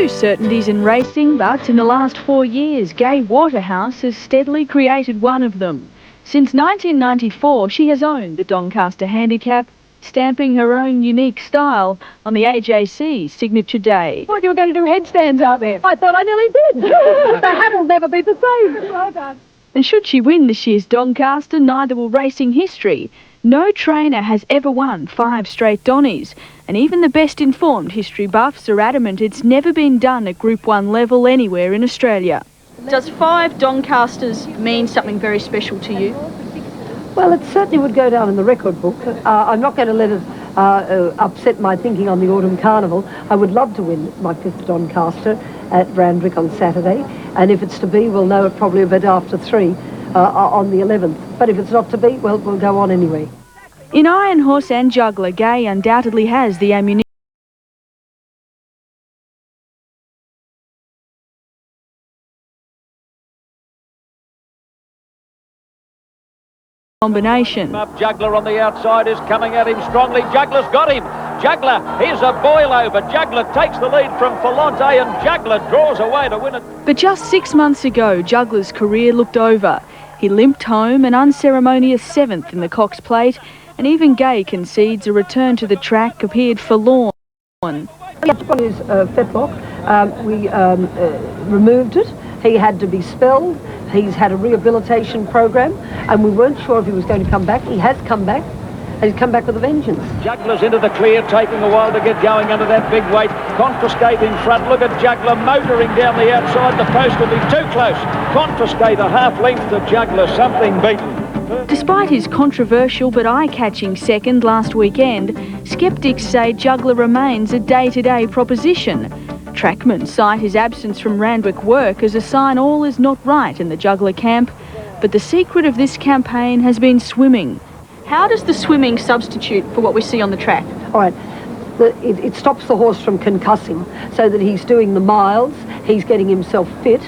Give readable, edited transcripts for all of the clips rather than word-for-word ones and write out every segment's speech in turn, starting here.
few certainties in racing, but in the last 4 years, Gai WATERHOUSE has steadily created one of them. Since 1994, she has owned the Doncaster Handicap, stamping her own unique style on the AJC signature day. Thought you were going to do headstands out there. I thought I nearly did. The hat will never be the same. Well done. And should she win this year's Doncaster, neither will racing history. No trainer has ever won 5 straight Donnies, and even the best informed history buffs are adamant it's never been done at Group 1 level anywhere in Australia. Does 5 Doncasters mean something very special to you? Well, it certainly would go down in the record book. I'm not going to let it upset my thinking on the Autumn Carnival. I would love to win my 5th Doncaster at Randwick on Saturday, and if it's to be, we'll know it probably a bit after 3 on the 11th. But if it's not to be, well, we'll go on anyway. In Iron Horse and Juggler, Gai undoubtedly has the ammunition combination. Up Juggler on the outside is coming at him strongly. Juggler's got him. Juggler, here's a boil over. Juggler takes the lead from Falante and Juggler draws away to win it. But just 6 months ago, Juggler's career looked over. He limped home an unceremonious 7th in the Cox Plate, and even Gai concedes a return to the track appeared forlorn. His fetlock, we removed it. He had to be spelled. He's had a rehabilitation program, and we weren't sure if he was going to come back. He has come back, and he's come back with a vengeance. Juggler's into the clear, taking a while to get going under that big weight. Confiscate in front. Look at Juggler motoring down the outside. The post will be too close. Confiscate a half length to Juggler, something beaten. Despite his controversial but eye-catching second last weekend, skeptics say Juggler remains a day-to-day proposition. Trackmen cite his absence from Randwick work as a sign all is not right in the Juggler camp, but the secret of this campaign has been swimming. How does the swimming substitute for what we see on the track? All right, it stops the horse from concussing, so that he's doing the miles, he's getting himself fit.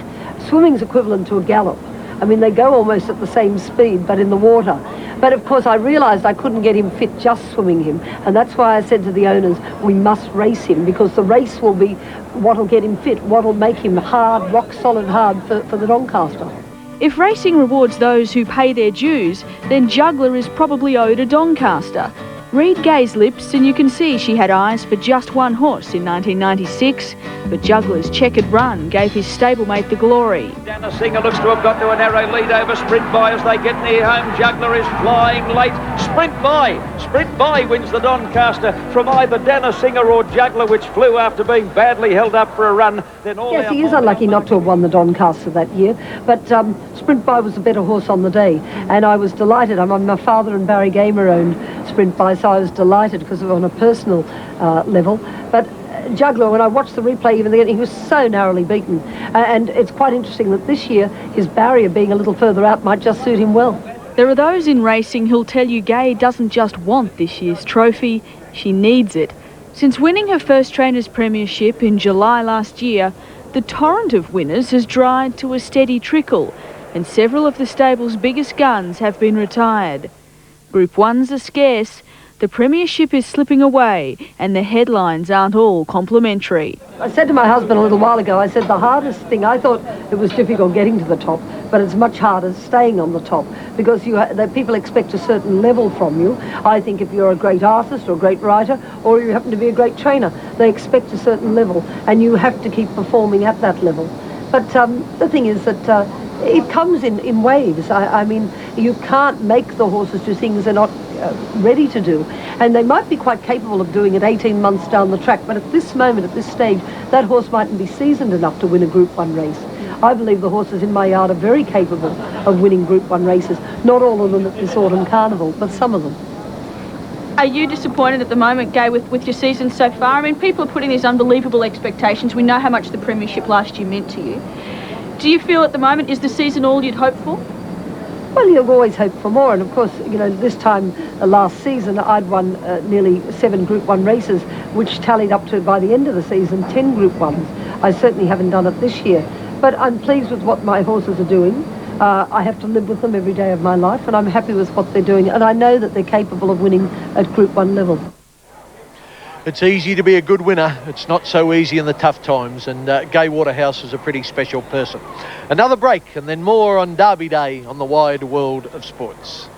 Swimming's equivalent to a gallop. I mean, they go almost at the same speed, but in the water. But of course, I realised I couldn't get him fit just swimming him, and that's why I said to the owners, we must race him, because the race will be what will get him fit, what will make him hard, rock-solid hard for the Doncaster. If racing rewards those who pay their dues, then Juggler is probably owed a Doncaster. Read Gai's lips and you can see she had eyes for just one horse in 1996, but Juggler's checkered run gave his stablemate the glory. Dana Singer looks to have got to a narrow lead over Sprint By as they get near home. Juggler is flying late. Sprint By wins the Doncaster from either Dana Singer or Juggler, which flew after being badly held up for a run. Then all yes, he is unlucky not to have won the Doncaster that year, but Sprint By was a better horse on the day, and I was delighted. My father and Barry Gamer owned Sprint By, so I was delighted because of on a personal level. But Juggler, when I watched the replay even again, he was so narrowly beaten. And it's quite interesting that this year his barrier being a little further out might just suit him well. There are those in racing who'll tell you Gai doesn't just want this year's trophy, she needs it. Since winning her first Trainers' Premiership in July last year, the torrent of winners has dried to a steady trickle, and several of the stable's biggest guns have been retired. Group 1s are scarce, the Premiership is slipping away, and the headlines aren't all complimentary. I said to my husband a little while ago, I said the hardest thing, I thought it was difficult getting to the top, but it's much harder staying on the top, because people expect a certain level from you. I think if you're a great artist or a great writer, or you happen to be a great trainer, they expect a certain level, and you have to keep performing at that level. But the thing is that it comes in waves. I mean, you can't make the horses do things they're not ready to do. And they might be quite capable of doing it 18 months down the track, but at this moment, at this stage, that horse mightn't be seasoned enough to win a Group 1 race. I believe the horses in my yard are very capable of winning Group 1 races. Not all of them at this Autumn Carnival, but some of them. Are you disappointed at the moment, Gai, with your season so far? I mean, people are putting these unbelievable expectations. We know how much the Premiership last year meant to you. Do you feel at the moment, is the season all you'd hope for? Well, you've always hoped for more, and of course, you know, this time last season I'd won nearly 7 Group 1 races, which tallied up to, by the end of the season, 10 Group 1s. I certainly haven't done it this year, but I'm pleased with what my horses are doing. I have to live with them every day of my life, and I'm happy with what they're doing, and I know that they're capable of winning at Group 1 level. It's easy to be a good winner. It's not so easy in the tough times, and Gai WATERHOUSE is a pretty special person. Another break and then more on Derby Day on the wide world of sports.